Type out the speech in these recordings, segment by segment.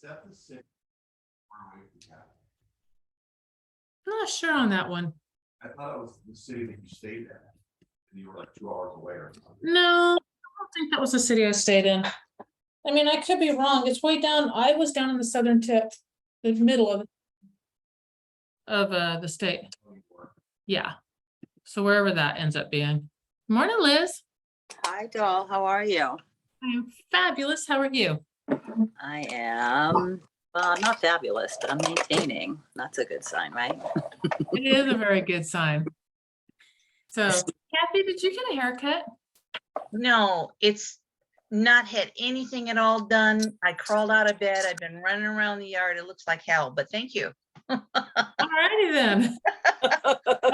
that the city far away from Kathy? I'm not sure on that one. I thought it was the city that you stayed at. And you were like 2 hours away or something. No, I don't think that was the city I stayed in. I mean, I could be wrong. It's way down. I was down in the southern tip, the middle of the state. Yeah. So wherever that ends up being. Morning, Liz. Hi, doll. How are you? I'm fabulous. How are you? I am, well, I'm not fabulous, but I'm maintaining. That's a good sign, right? It is a very good sign. So, Kathy, did you get a haircut? No, it's not had anything at all done. I crawled out of bed. I've been running around the yard. It looks like hell, but thank you. Alrighty then.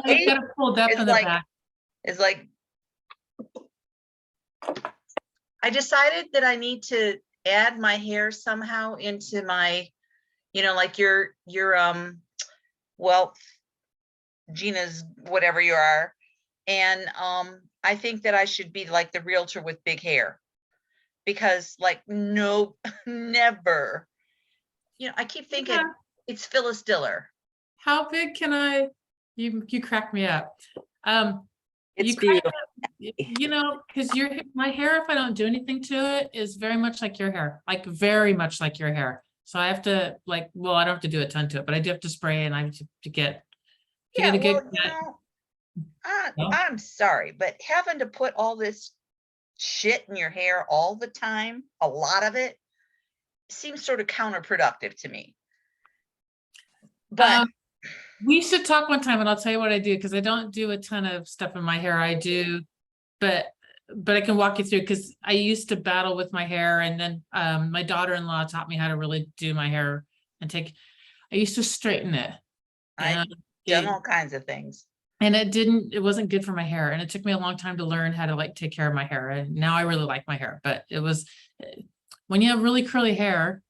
You got it pulled up It's in the like- back. It's like I decided that I need to add my hair somehow into my, like your well, Gina's whatever you are. And I think that I should be like the realtor with big hair. Because like, no, never. I keep thinking Yeah. it's Phyllis Diller. How big can I? You crack me up. It's You crack beautiful. because my hair, if I don't do anything to it, is very much like your hair, like very much like your hair. So I have to I don't have to do a ton to it, but I do have to spray and I have to get Yeah, a good well, cut. No? I'm sorry, but having to put all this shit in your hair all the time, a lot of it, seems sort of counterproductive to me. But We should talk one time and I'll tell you what I do, because I don't do a ton of stuff in my hair. I do, but I can walk you through, because I used to battle with my hair, and then my daughter-in-law taught me how to really do my hair and I used to straighten it. I've And done it- all kinds of things. and it wasn't good for my hair, and it took me a long time to learn how to take care of my hair, and now I really like my hair. But it was when you have really curly hair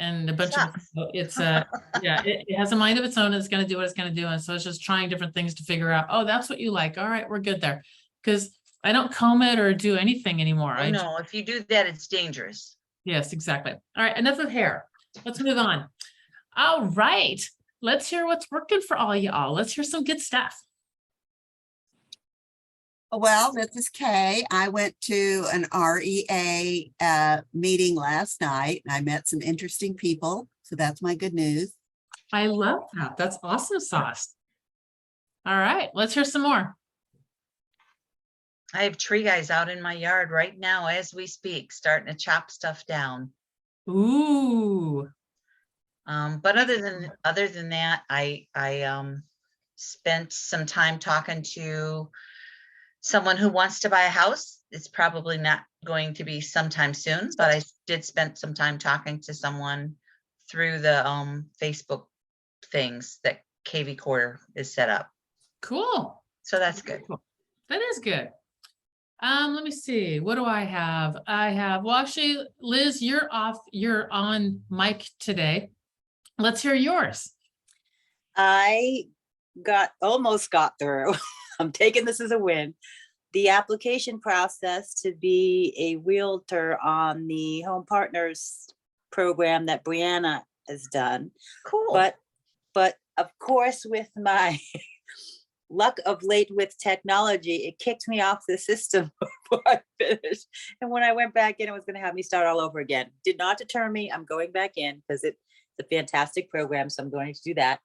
and a bunch of Sucks. it's yeah, it has a mind of its own. It's going to do what it's going to do, and so it's just trying different things to figure out, oh, that's what you like, all right, we're good there. Because I don't comb it or do anything anymore. Oh, no, if you do that, it's dangerous. Yes, exactly. All right, enough of hair. Let's move on. All right, let's hear what's working for all y'all. Let's hear some good stuff. Well, this is Kay. I went to an REA meeting last night. I met some interesting people, so that's my good news. I love that. That's awesome sauce. All right, let's hear some more. I have tree guys out in my yard right now as we speak, starting to chop stuff down. Ooh, But other than that, I spent some time talking to someone who wants to buy a house. It's probably not going to be sometime soon, but I did spend some time talking to someone through the Facebook things that KV Core is set up. cool. So that's good. That is good. Let me see. What do I have? Well, actually, Liz, you're on mic today. Let's hear yours. I almost got through. I'm taking this as a win. The application process to be a realtor on the Home Partners program that Brianna has done. Cool. But of course, with my luck of late with technology, it kicked me off the system before I finished. And when I went back in, it was going to have me start all over again. Did not deter me. I'm going back in because it's a fantastic program. So I'm going to do that.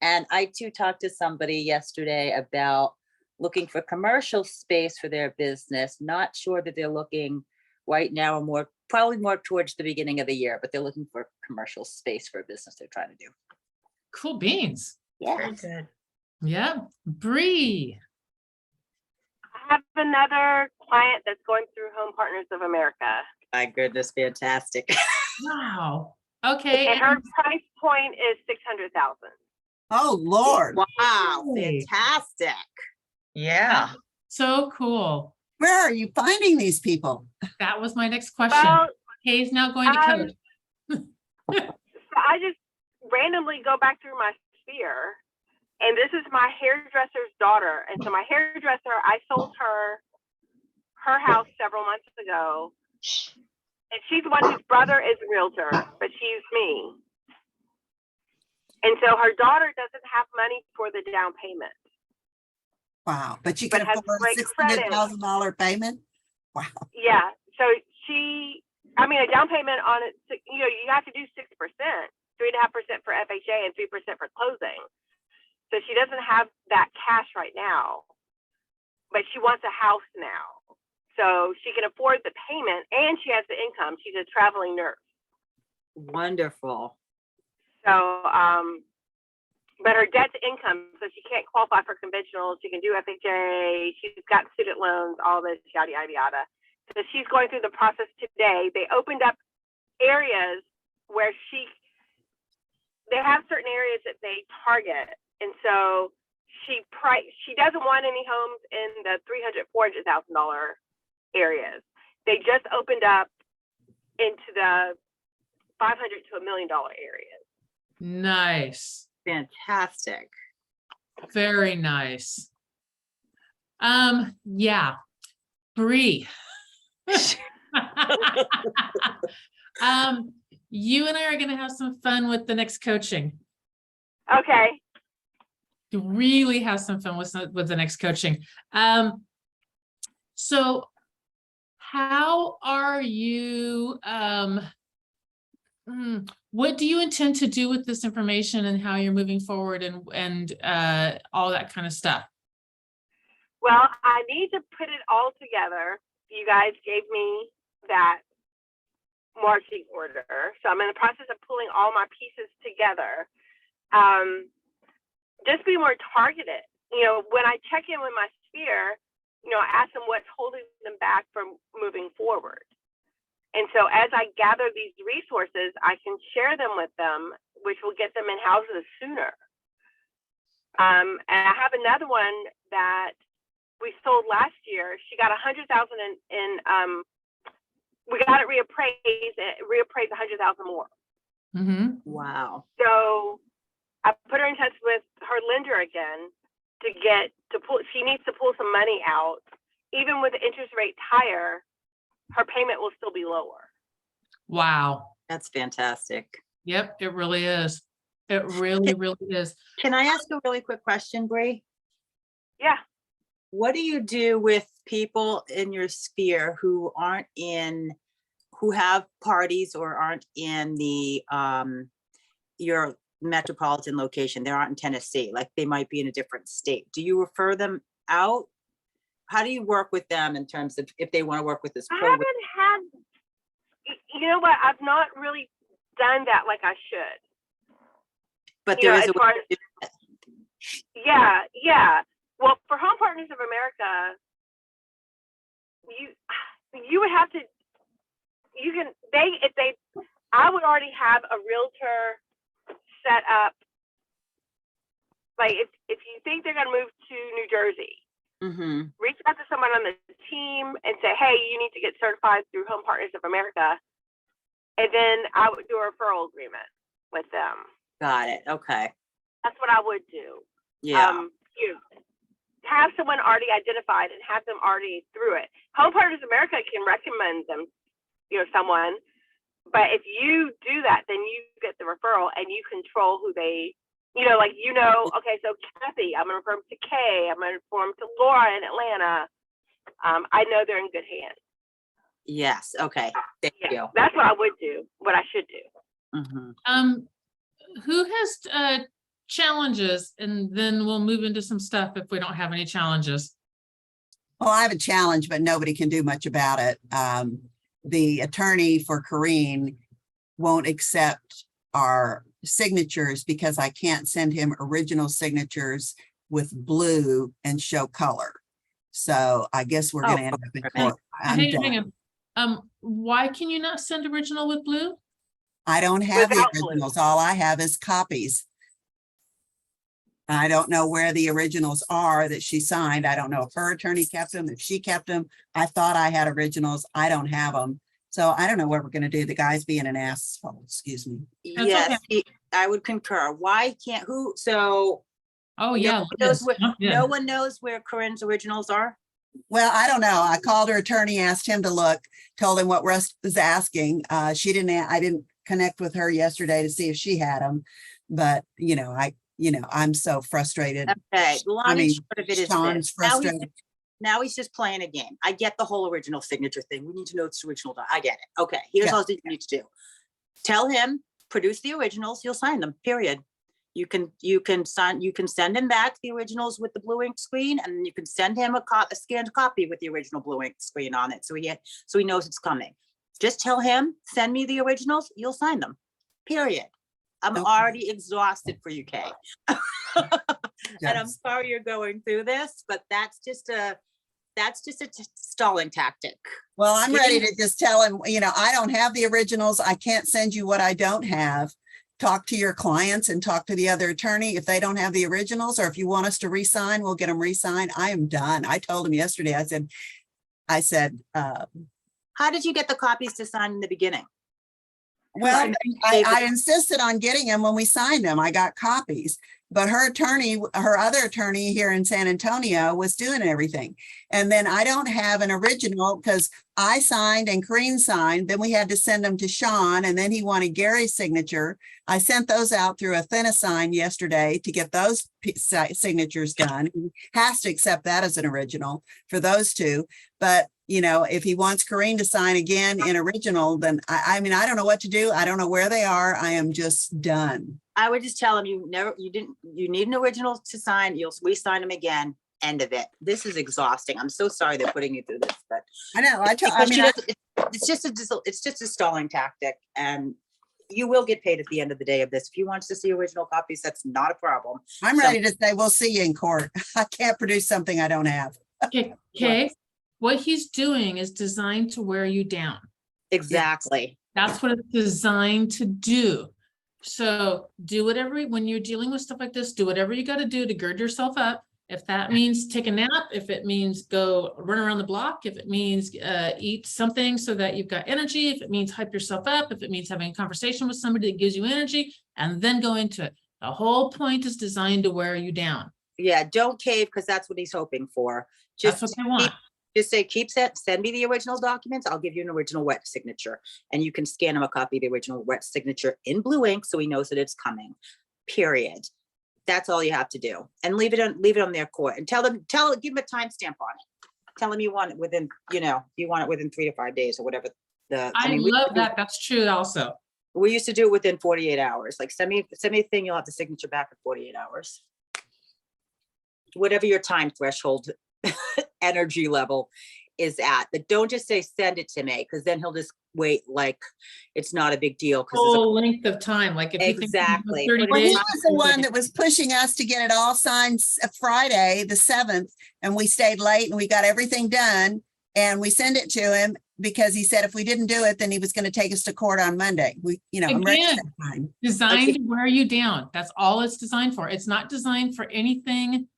And I too talked to somebody yesterday about looking for commercial space for their business. Not sure that they're looking right now, or probably more towards the beginning of the year, but they're looking for commercial space for a business they're trying to do. Cool beans. Very good. Yeah, Bree. I have another client that's going through Home Partners of America. My goodness, fantastic. Wow. Okay. And her price point is 600,000. Oh, Lord, Wow, Really? fantastic. Yeah. So cool. where are you finding these people? That was my next question. Well, Kay's now going to coach. so I just randomly go back through my sphere, and this is my hairdresser's daughter. And so my hairdresser, I sold her house several months ago, And she's the one whose brother is a realtor, but she used me. And so her daughter doesn't have money for the down payment. Wow, but you But can has afford a great credit. $600,000 payment? Wow, Yeah, so a down payment on it, you have to do 6%, 3.5% for FHA and 3% for closing. So she doesn't have that cash right now, but she wants a house now. So she can afford the payment and she has the income. She's a traveling nurse. Wonderful. So, but her debt's income, so she can't qualify for conventional. She can do FHA. She's got student loans, all this, yada, yada, yada. So she's going through the process today. They opened up areas where they have certain areas that they target. And so she doesn't want any homes in the $300,000, $400,000 areas. They just opened up into the $500,000 to $1 million areas. Nice. Fantastic. Very nice. Yeah. Bree. You and I are gonna have some fun with the next coaching. Okay. To really have some fun with the next coaching. So how are you, what do you intend to do with this information and how you're moving forward and all that kind of stuff? Well, I need to put it all together. You guys gave me that marching order. So I'm in the process of pulling all my pieces together. Just be more targeted. When I check in with my sphere, I ask them what's holding them back from moving forward. And so as I gather these resources, I can share them with them, which will get them in houses sooner. And I have another one that we sold last year. She got $100,000 we got it reappraised 100,000 more. Mm-hmm. Wow. So I put her in touch with her lender again she needs to pull some money out. Even with the interest rates higher, her payment will still be lower. Wow. That's fantastic. Yep, it really is. It really, really is. Can I ask a really quick question, Bree? Yeah. What do you do with people in your sphere who have parties or aren't in the your metropolitan location? They aren't in Tennessee, like they might be in a different state. Do you refer them out? How do you work with them in terms of if they want to work with this I program? haven't had, you know what? I've not really done that like I should. But there is as a far way as- to do that. Yeah. Well, for Home Partners of America, you would have to, I would already have a realtor set up. Like if you think they're going to move to New Jersey, Mm-hmm. reach out to someone on the team and say, hey, you need to get certified through Home Partners of America. And then I would do a referral agreement with them. Got it. Okay. That's what I would do. Yeah. You have someone already identified and have them already through it. Home Partners America can recommend them, someone. But if you do that, then you get the referral and you control who they, okay, so Kathy, I'm going to refer them to Kay. I'm going to refer them to Laura in Atlanta. I know they're in good hands. Yes. Okay. Thank you. That's what I would do, what I should do. Mm-hmm. Who has challenges, and then we'll move into some stuff if we don't have any challenges. Well, I have a challenge, but nobody can do much about it. The attorney for Corrine won't accept our signatures because I can't send him original signatures with blue and show color. So I guess we're going to end up in court. I'm Hang done. on. Why can you not send original with blue? I don't have the Without blue. originals. All I have is copies. I don't know where the originals are that she signed. I don't know if her attorney kept them, if she kept them. I thought I had originals. I don't have them. So I don't know what we're going to do. The guy's being an asshole, excuse me. That's Yes, I would concur. Why can't Oh, yeah. one knows Liz, jump in. no one knows where Corinne's originals are? Well, I don't know. I called her attorney, asked him to look, told him what Russ was asking. I didn't connect with her yesterday to see if she had them. But, I'm so frustrated. Okay, the long I and mean, short of it is Sean's this. frustrated. Now he's just playing a game. I get the whole original signature thing. We need to know it's original. I get it. Okay, here's Yeah. all you need to do. Tell him, produce the originals, he'll sign them, period. You can send him back the originals with the blue ink screen, and you can send him a scanned copy with the original blue ink screen on it. So he knows it's coming. Just tell him, send me the originals, you'll sign them, period. I'm Okay. already exhausted for you, Kay. And I'm Yes. sorry you're going through this, but that's just a stalling tactic. Well, I'm ready to just tell him, I don't have the originals. I can't send you what I don't have. Talk to your clients and talk to the other attorney. If they don't have the originals, or if you want us to re-sign, we'll get them re-signed. I am done. I told him yesterday, I said, How did you get the copies to sign in the beginning? well, David. I insisted on getting them when we signed them. I got copies, but her other attorney here in San Antonio was doing everything. And then I don't have an original because I signed and Corrine signed. Then we had to send them to Sean, and then he wanted Gary's signature. I sent those out through Athenasign yesterday to get those signatures done. He has to accept that as an original for those two. But if he wants Corrine to sign again in original, then I don't know what to do. I don't know where they are. I am just done. I would just tell him you need an original to sign. You'll re-sign them again. End of it. This is exhausting. I'm so sorry they're putting you through this, but I know. it's just a stalling tactic, and you will get paid at the end of the day of this. If you want to see original copies, that's not a problem. I'm ready to say, we'll see you in court. I can't produce something I don't have. Okay, what he's doing is designed to wear you down. Exactly. That's what it's designed to do. So do whatever, when you're dealing with stuff like this, do whatever you got to do to gird yourself up. If that means take a nap, if it means go run around the block, if it means eat something so that you've got energy, if it means hype yourself up, if it means having a conversation with somebody that gives you energy, and then go into it. The whole point is designed to wear you down. Yeah, don't cave, because that's what he's hoping for. That's Just what they want. Just say, send me the original documents. I'll give you an original wet signature, and you can scan him a copy of the original wet signature in blue ink, so he knows that it's coming, period. That's all you have to do, and leave it on their court, and give him a timestamp on it. Tell him you want it within, you want it within 3 to 5 days or whatever. I love that. That's true also. We used to do it within 48 hours. Like send me a thing, you'll have the signature back in 48 hours. Whatever your time threshold energy level is at, but don't just say send it to me, because then he'll just wait like it's not a big deal. Full length of time, like if you think Exactly. 30 Well, he days. was the one that was pushing us to get it all signed Friday, the 7th, and we stayed late and we got everything done, and we sent it to him because he said if we didn't do it, then he was going to take us to court on Monday. I'm ready Again, that time. Designed Okay. to wear you down. That's all it's designed for. It's not designed for anything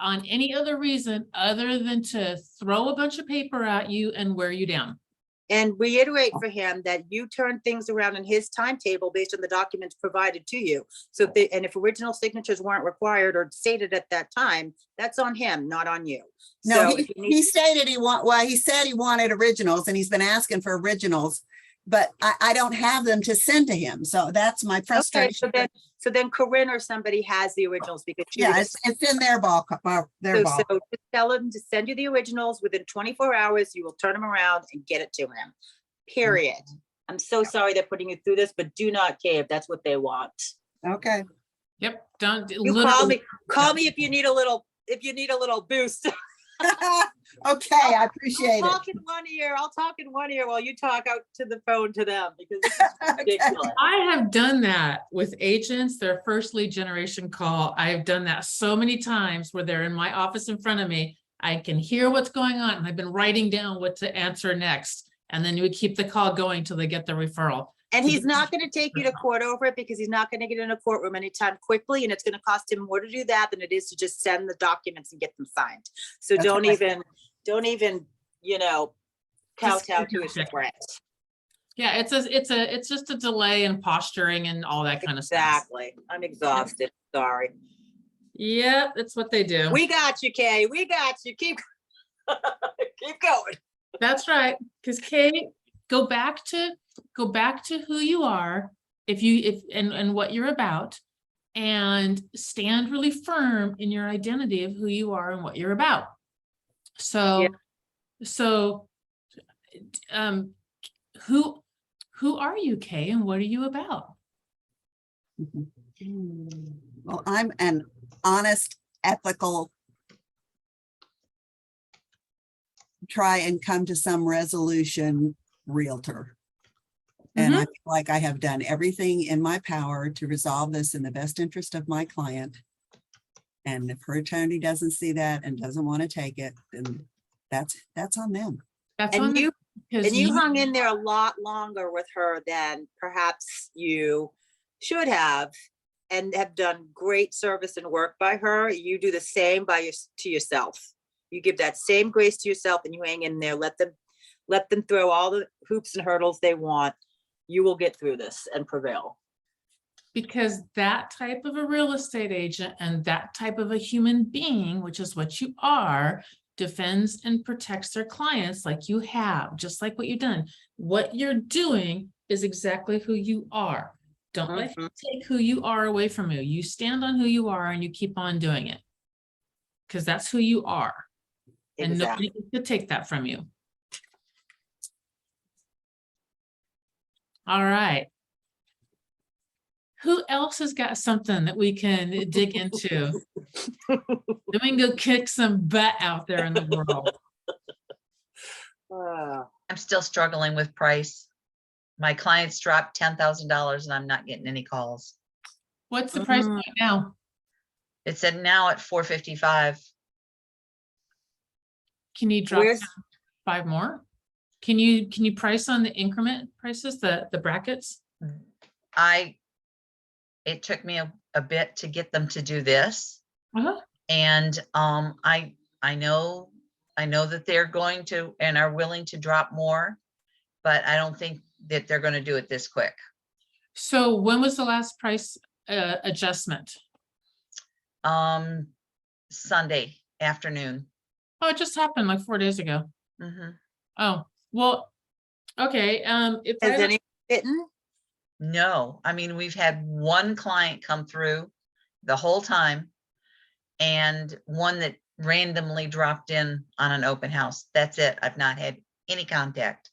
on any other reason other than to throw a bunch of paper at you and wear you down. And reiterate for him that you turn things around in his timetable based on the documents provided to you. So if original signatures weren't required or stated at that time, that's on him, not on you. No, So if you need- he stated he said he wanted originals, and he's been asking for originals, but I don't have them to send to him. So that's my Okay, frustration. so then Corinne or somebody has the originals, because she Yeah, would- it's in their ball. so just tell him to send you the originals within 24 hours. You will turn them around and get it to him. Period. I'm so sorry they're putting you through this, but do not cave. That's what they want. Okay. Yep, don't. You call me if you need a little boost. Okay, I appreciate I'll it. talk in one ear while you talk out to the phone to them, because this is ridiculous. I have done that with agents, their first lead generation call. I have done that so many times where they're in my office in front of me. I can hear what's going on, and I've been writing down what to answer next. And then you would keep the call going till they get the referral. And he's not going to take you to court over it, because he's not going to get in a courtroom anytime quickly, and it's going to cost him more to do that than it is to just send the documents and get them signed. So That's don't right. even, kowtow to his threat. Yeah, it's just a delay and posturing and all that kind of stuff. Exactly. I'm exhausted. Sorry. Yeah, that's what they do. We got you, Kay. We got you. Keep. Keep going. That's right. Because Kate, go back to who you are, and what you're about, and stand really firm in your identity of who you are and what you're about. So, who are you, Kay, and what are you about? Well, I'm an honest, ethical, try and come to some resolution realtor. And I feel like I have done everything in my power to resolve this in the best interest of my client. And if her attorney doesn't see that and doesn't want to take it, then that's on them. That's And on you, because and you hung in there a lot longer with her than perhaps you should have, and have done great service and work by her. You do the same to yourself. You give that same grace to yourself, and you hang in there. Let them throw all the hoops and hurdles they want. You will get through this and prevail. because that type of a real estate agent and that type of a human being, which is what you are, defends and protects their clients like you have, just like what you've done. What you're doing is exactly who you are. Don't let him take who you are away from you. You stand on who you are and you keep on doing it. Because that's who you are. And Exactly. nobody could take that from you. All right. Who else has got something that we can dig into? Then we can go kick some butt out there in the world. I'm still struggling with price. My clients dropped $10,000 and I'm not getting any calls. What's the price right now? It said now at 455. Can you drop Where's, down 5 more? Can you price on the increment prices, the brackets? It took me a bit to get them to do this. Uh-huh. And I know that they're going to and are willing to drop more, but I don't think that they're going to do it this quick. So when was the last price adjustment? Sunday afternoon. Oh, it just happened like 4 days ago. Mhm. Oh, well, okay, if I has look- any bitten? No, I mean, we've had one client come through the whole time and one that randomly dropped in on an open house. That's it. I've not had any contact.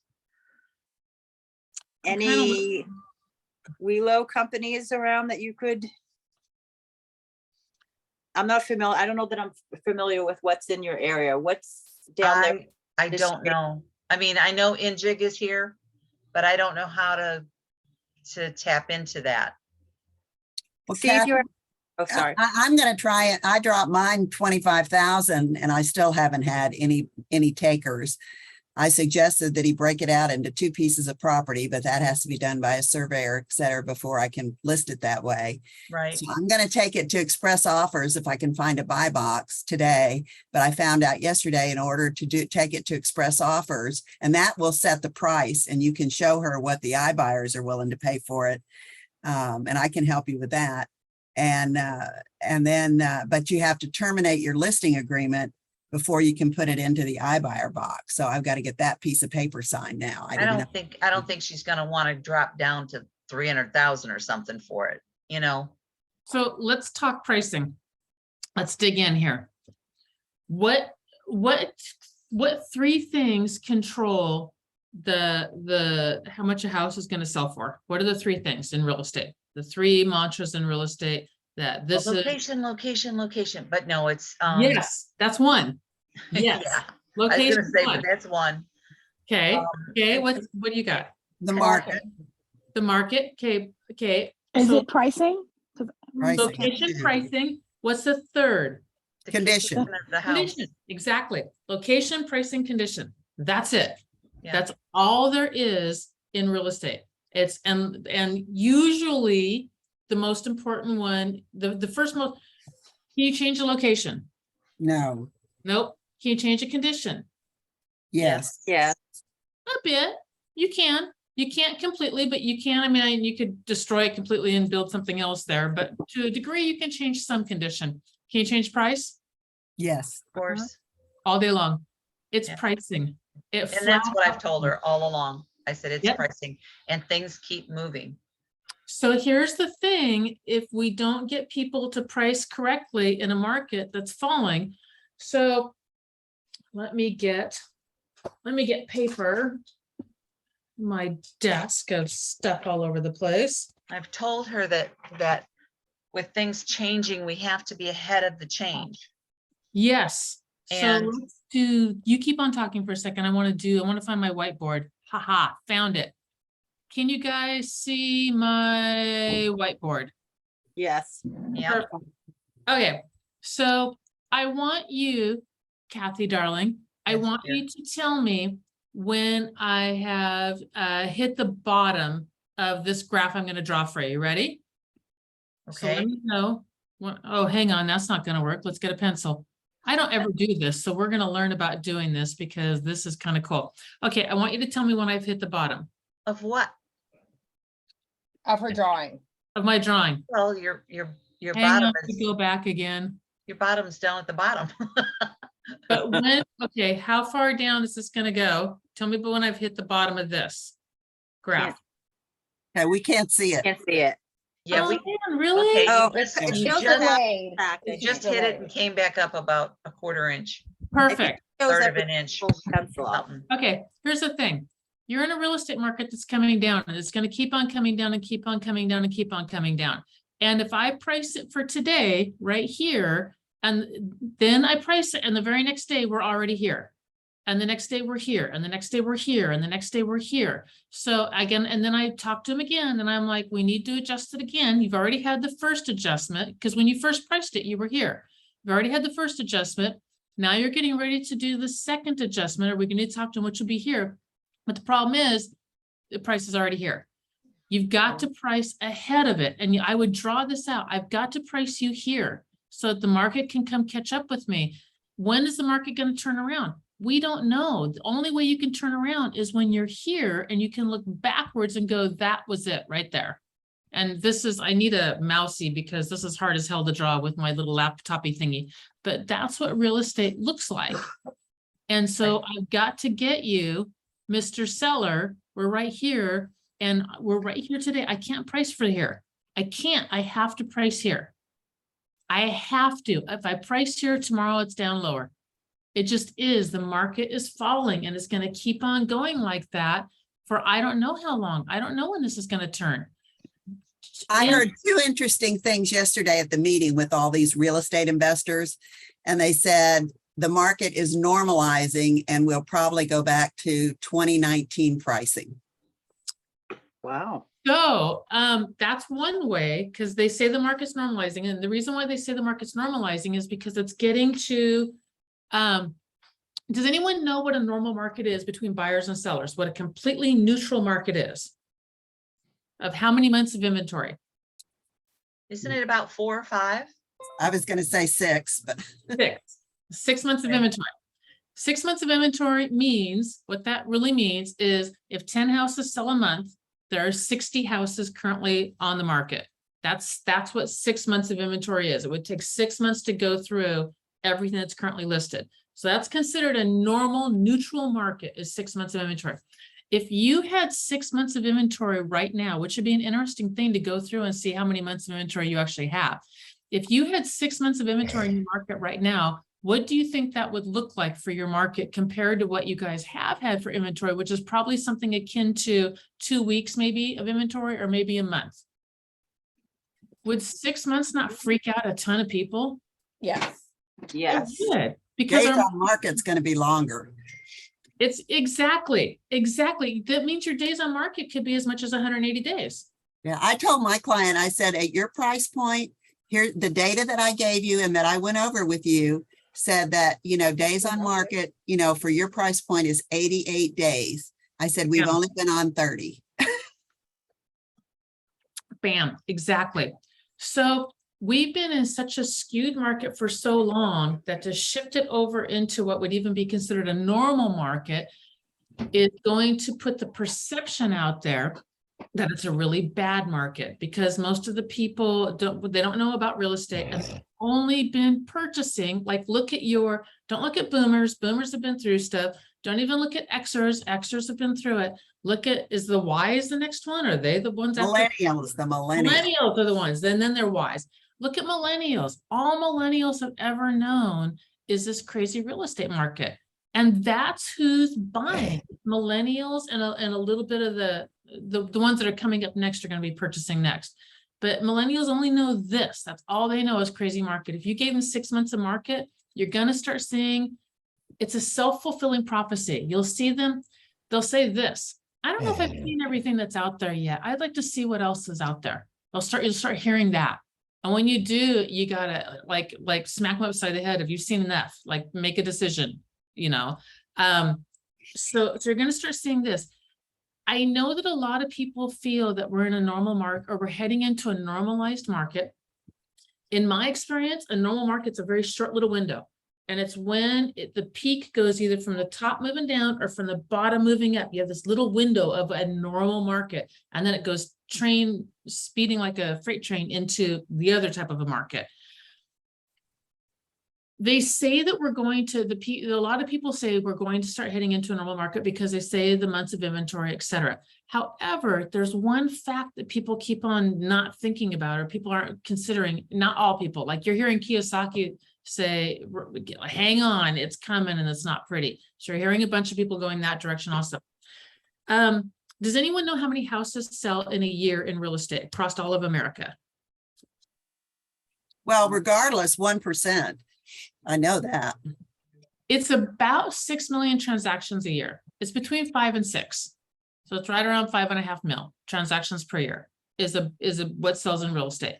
I'm kinda Any Welo companies around that you could? I'm not familiar. I don't know that I'm familiar with what's in your area. What's down there? I this don't year? know. I mean, I know Injig is here, but I don't know how to tap into that. Well, See if you're, Catherine, oh, sorry. I'm gonna try it. I dropped mine 25,000 and I still haven't had any takers. I suggested that he break it out into 2 pieces of property, but that has to be done by a surveyor, et cetera, before I can list it that way. Right. So I'm gonna take it to express offers if I can find a buy box today. But I found out yesterday in order to take it to express offers, and that will set the price and you can show her what the iBuyers are willing to pay for it. And I can help you with that. And then, but you have to terminate your listing agreement before you can put it into the iBuyer box. So I've got to get that piece of paper signed now. I don't think she's gonna want to drop down to 300,000 or something for it, you know? So let's talk pricing. Let's dig in here. What 3 things control how much a house is going to sell for? What are the 3 things in real estate? The 3 mantras in real estate that this is. Location, location, location, but no, it's. Yes, that's one. Yes, Yeah, I was location gonna say, one. but that's one. Okay, okay, and- what do you got? The market, The market, okay. Is So it pricing? 'Cause I'm Pricing. looking. location, pricing, what's the third? The Condition. of the house. Condition, exactly. Location, pricing, condition. That's it. Yeah. That's all there is in real estate. It's, and usually the most important one, the first most, can you change the location? no, Nope. Can you change a condition? yes. Yeah, A bit. You can. You can't completely, but you can. I mean, you could destroy it completely and build something else there, but to a degree, you can change some condition. Can you change price? Yes. Of course. All day long. It's Yeah. pricing. It And that's flat what I've out- told her all along. I said, it's Yep. pricing and things keep moving. So here's the thing, if we don't get people to price correctly in a market that's falling, so let me get paper. My desk of stuff all over the place. I've told her that with things changing, we have to be ahead of the change. Yes, so And- let's do, you keep on talking for a second. I want to find my whiteboard. Haha, found it. Can you guys see my whiteboard? Yes. Yeah, Perfect. Okay, so I want you, Kathy, darling, I Yes, want dear. you to tell me when I have hit the bottom of this graph I'm gonna draw for you. Ready? So let okay. me know. Oh, hang on, that's not gonna work. Let's get a pencil. I don't ever do this, so we're gonna learn about doing this because this is kind of cool. Okay, I want you to tell me when I've hit the bottom Of what? Of her drawing. of my drawing. Well, your Hang bottom on, is, go back again. your bottom's down at the bottom. But when, okay, how far down is this gonna go? Tell me when I've hit the bottom of this graph. Okay, we can't see it. Can't see it. Yeah, Oh, we, man, really? okay, Oh, you just, It's you still just, delayed. you It's just hit it and delayed. came back up about a quarter inch, Perfect. Shows third of every an inch. full pencil off. something. Okay, here's the thing. You're in a real estate market that's coming down and it's gonna keep on coming down and keep on coming down and keep on coming down. And if I price it for today, right here, and then I price it and the very next day, we're already here. And the next day we're here, and the next day we're here, and the next day we're here. So again, and then I talk to him again, and I'm like, we need to adjust it again. You've already had the first adjustment, because when you first priced it, you were here. You've already had the first adjustment. Now you're getting ready to do the second adjustment, or we're going to talk to him, which will be here. But the problem is, the price is already here. You've got to price ahead of it. And I would draw this out. I've got to price you here so that the market can come catch up with me. When is the market going to turn around? We don't know. The only way you can turn around is when you're here and you can look backwards and go, that was it right there. And this is, I need a mousey because this is hard as hell to draw with my little laptopy thingy, but that's what real estate looks like. And so I've got to get you, Mr. Seller, we're right here and we're right here today. I can't price for here. I can't, I have to price here. I have to. If I price here tomorrow, it's down lower. It just is. The market is falling and it's going to keep on going like that for I don't know how long. I don't know when this is going to turn. I And- heard two interesting things yesterday at the meeting with all these real estate investors. And they said the market is normalizing and we'll probably go back to 2019 pricing. Wow. So, that's one way, because they say the market's normalizing, and the reason why they say the market's normalizing is because it's getting to, does anyone know what a normal market is between buyers and sellers? What a completely neutral market is? Of how many months of inventory? Isn't it about 4 or 5? I was going to say 6, but 6 months of Okay. inventory. 6 months of inventory means, what that really means is if 10 houses sell a month, there are 60 houses currently on the market. That's what 6 months of inventory is. It would take 6 months to go through everything that's currently listed. So that's considered a normal neutral market is 6 months of inventory. If you had 6 months of inventory right now, which would be an interesting thing to go through and see how many months of inventory you actually have. If you had 6 months of inventory in your market right now, what do you think that would look like for your market compared to what you guys have had for inventory, which is probably something akin to 2 weeks maybe of inventory or maybe a month? Would 6 months not freak out a ton of people? Yes. Yes. It would, because days our on market's going to be longer. it's exactly. That means your days on market could be as much as 180 days. Yeah, I told my client, I said, at your price point, here, the data that I gave you and that I went over with you said that, days on market, for your price point is 88 days. I said, we've Yeah. only been on 30. Bam, exactly. So we've been in such a skewed market for so long that to shift it over into what would even be considered a normal market is going to put the perception out there that it's a really bad market because most of the people they don't know about real estate and they've only been purchasing, like, don't look at boomers. Boomers have been through stuff. Don't even look at Xers. Xers have been through it. Look at, is the Ys the next one? Are they the ones after? Millennials, the millennials. Millennials are the ones, then they're Ys. Look at millennials. All millennials have ever known is this crazy real estate market. And that's who's buying. Millennials and a little bit of the ones that are coming up next are going to be purchasing next. But millennials only know this. That's all they know is crazy market. If you gave them 6 months of market, you're going to start seeing it's a self-fulfilling prophecy. You'll see them. They'll say this. I don't know if I've seen everything that's out there yet. I'd like to see what else is out there. You'll start hearing that. And when you do, you gotta like smack them upside the head. If you've seen enough, like make a decision, you know? So you're gonna start seeing this. I know that a lot of people feel that we're in a normal market or we're heading into a normalized market. In my experience, a normal market's a very short little window. And it's when the peak goes either from the top moving down or from the bottom moving up. You have this little window of a normal market. And then it goes speeding like a freight train into the other type of a market. They say that we're going to, a lot of people say we're going to start heading into a normal market because they say the months of inventory, et cetera. However, there's one fact that people keep on not thinking about, or people aren't considering, not all people, like you're hearing Kiyosaki say, hang on, it's coming and it's not pretty. So you're hearing a bunch of people going that direction also. Does anyone know how many houses sell in a year in real estate across all of America? Well, regardless, 1%. I know that. It's about 6 million transactions a year. It's between 5 and 6. So it's right around 5.5 mil transactions per year is what sells in real estate.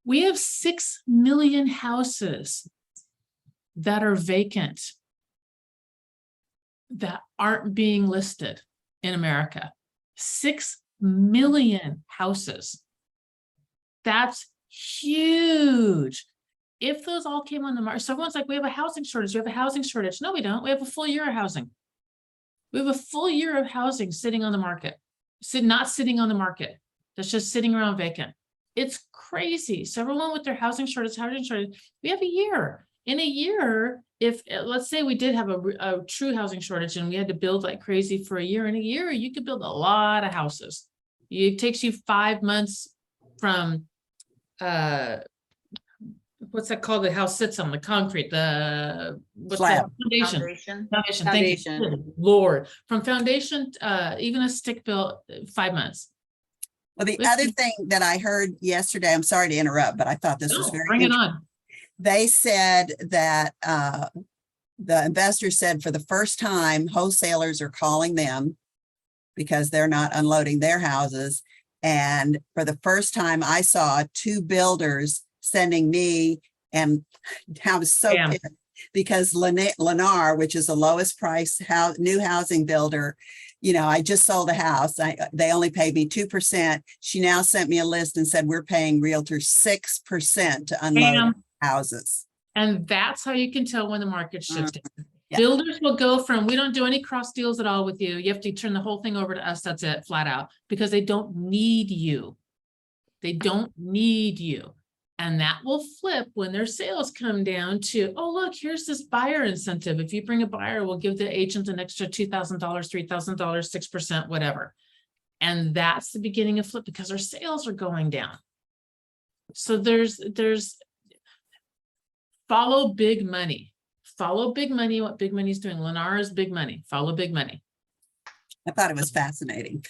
We have 6 million houses that are vacant that aren't being listed in America. 6 million houses. That's huge. If those all came on the market, so everyone's like, we have a housing shortage. We have a housing shortage. No, we don't. We have a full year of housing. We have a full year of housing sitting on the market, not sitting on the market. That's just sitting around vacant. It's crazy. So everyone with their housing shortage, we have a year. In a year, if let's say we did have a true housing shortage and we had to build like crazy for a year, in a year, you could build a lot of houses. It takes you 5 months from, what's that called? The house sits on the concrete, Slab. Foundation. Foundation. Thank you. Good Lord, from foundation, even a stick built, 5 months. Well, the other thing that I heard yesterday, I'm sorry to interrupt, but I thought this was No, very bring it interesting. on. They said that the investors said for the first time, wholesalers are calling them because they're not unloading their houses. And for the first time, I saw 2 builders sending me, and I was so Damn. pissed because Lennar, which is the lowest price new housing builder, you know, I just sold a house. They only paid me 2%. She now sent me a list and said, we're paying realtors 6% to unload Damn. houses. And that's how you can tell when the market's shifting. Yeah. Builders will go from, we don't do any cross deals at all with you. You have to turn the whole thing over to us. That's it, flat out, because they don't need you. They don't need you. And that will flip when their sales come down to, oh, look, here's this buyer incentive. If you bring a buyer, we'll give the agent an extra $2,000, $3,000, 6%, whatever. And that's the beginning of flip because our sales are going down. So there's follow big money. Follow big money, what big money is doing. Lennar is big money. Follow big money. I thought it was fascinating.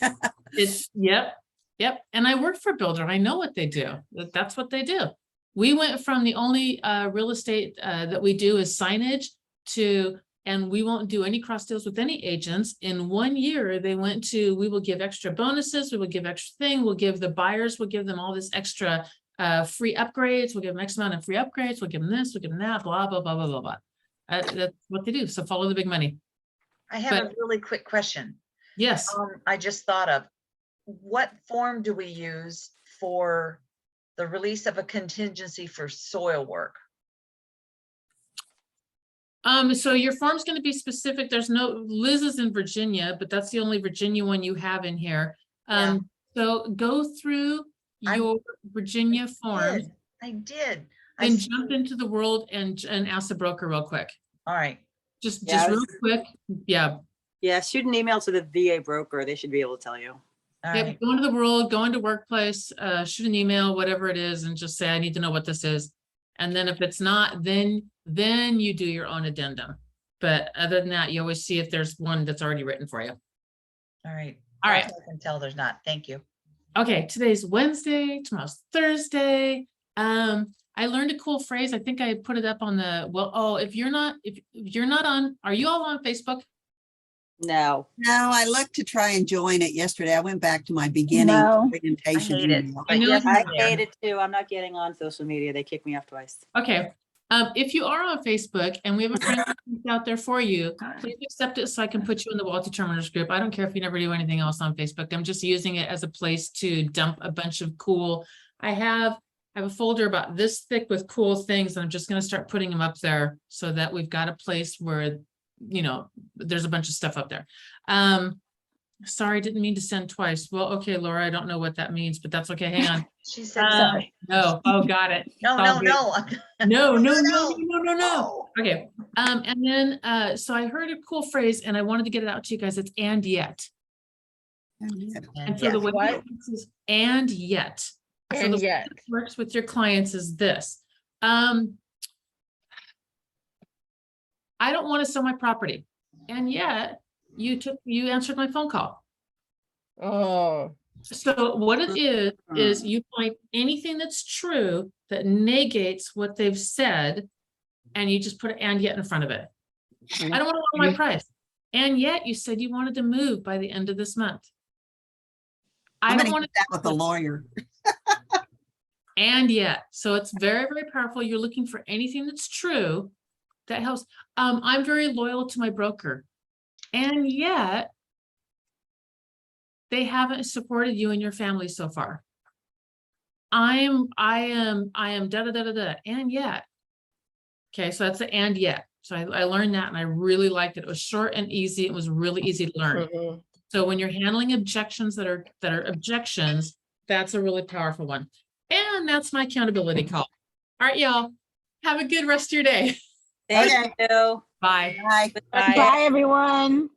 Yep. And I work for a builder. I know what they do. That's what they do. We went from the only real estate that we do is signage to, and we won't do any cross deals with any agents. In 1 year, they went to, we will give extra bonuses. We will give extra thing. We'll give the buyers, we'll give them all this extra free upgrades. We'll give them X amount of free upgrades. We'll give them this, we'll give them that, blah, blah, blah, blah, blah, blah. That's what they do. So follow the big money. I have a really quick question. Yes. I just thought of, what form do we use for the release of a contingency for soil work? So your form's going to be specific. There's no, Liz is in Virginia, but that's the only Virginia one you have in here. Yeah. So go through I- your Virginia forms, I did. then jump into the world and ask the broker real quick. All right. Just Yeah, I real was- quick. Yeah. Yeah, shoot an email to the VA broker. They should be able to tell you. All Yep, right. go into the world, go into workplace, shoot an email, whatever it is, and just say, I need to know what this is. And then if it's not, then you do your own addendum. But other than that, you always see if there's one that's already written for you. All right. All right. I can tell there's not. Thank you. Okay, today's Wednesday, tomorrow's Thursday. I learned a cool phrase. I think I put it up on if you're not on, are you all on Facebook? No. No, I looked to try and join it yesterday. I went back to my beginning No. orientation. I hate it. email. But know yes, it's- I I'm there. hate it too. I'm not getting on social media. They kicked me off twice. Okay, if you are on Facebook and we have a friend out there for you, please accept it so I can put you in the Wealth Determiners group. I don't care if you never do anything else on Facebook. I'm just using it as a place to dump a bunch of cool. I have a folder about this thick with cool things, and I'm just gonna start putting them up there so that we've got a place where, there's a bunch of stuff up there. Sorry, didn't mean to send twice. Well, okay, Laura, I don't know what that means, but that's okay. Hang on. She said, Sorry. No, oh, got it. no, all no, good. no. No. Okay, and then, so I heard a cool phrase and I wanted to get it out to you guys. It's and yet. And so yes. the way What? it works is and yet. So And the way yet. it works with your clients is this. I don't want to sell my property. And yet you answered my phone call. Oh, So what it is you find anything that's true that negates what they've said, and you just put and yet in front of it. I don't want to lower my price. And yet you said you wanted to move by the end of this month. I I'm don't gonna want get that with a lawyer. and yet, so it's very, very powerful. You're looking for anything that's true that helps. I'm very loyal to my broker. And yet they haven't supported you and your family so far. I am da da da da da, and yet. Okay, so that's the and yet. So I learned that and I really liked it. It was short and easy. It was really easy to learn. mhm. So when you're handling objections that are objections, that's a really powerful one. And that's my accountability call. All right, y'all. Have a good rest of your day. Thank Okay. you. Bye. Bye. Bye. Bye, everyone.